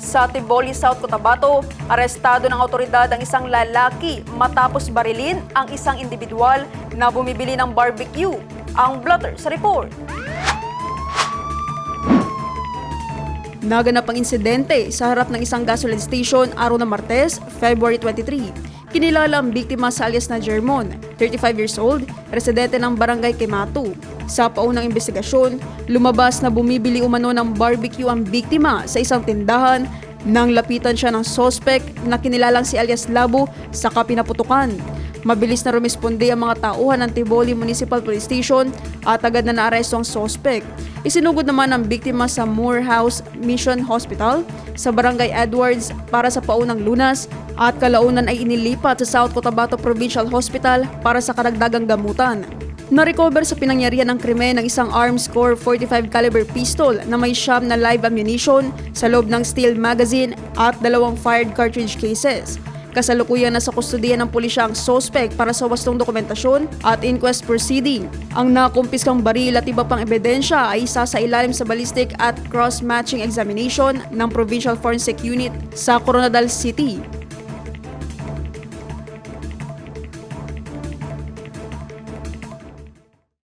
Sa Tiboli, South Cotabato, arestado ng otoridad ang isang lalaki matapos barilin ang isang individual na bumibili ng barbecue. Ang blotter sa report. Naganap ang insidente sa harap ng isang gasoline station araw ng Martes, February 23. Kinilala ang biktima sa alias na Jermon, 35 years old, residente ng Barangay Quematu. Sa paunang investigasyon, lumabas na bumibili umano ng barbecue ang biktima sa isang tindahan nang lapitan siya ng sospek na kinilalang si alias Labo sa pinaputukan. Mabilis na rumisponde ang mga tauhan ng Tiboli Municipal Police Station at agad na naaresto ang sospek. Isinugod naman ang biktima sa Morehouse Mission Hospital sa Barangay Edwards para sa paunang lunas at kalaunan ay inilipat sa South Cotabato Provincial Hospital para sa karagdagang gamutan. Na-recover sa pinangyarihan ng krimen ng isang Arms Corps 45 caliber pistol na may siyam na live ammunition sa loob ng steel magazine at 2 fired cartridge cases. Kasalukuyan na sa kustudiya ng pulisya ang sospek para sa wastong dokumentasyon at inquest proceeding. Ang nakumpiskang baril at iba pang ebidensya ay isa sa ilalim sa ballistic at cross-matching examination ng Provincial Forensic Unit sa Coronadal City.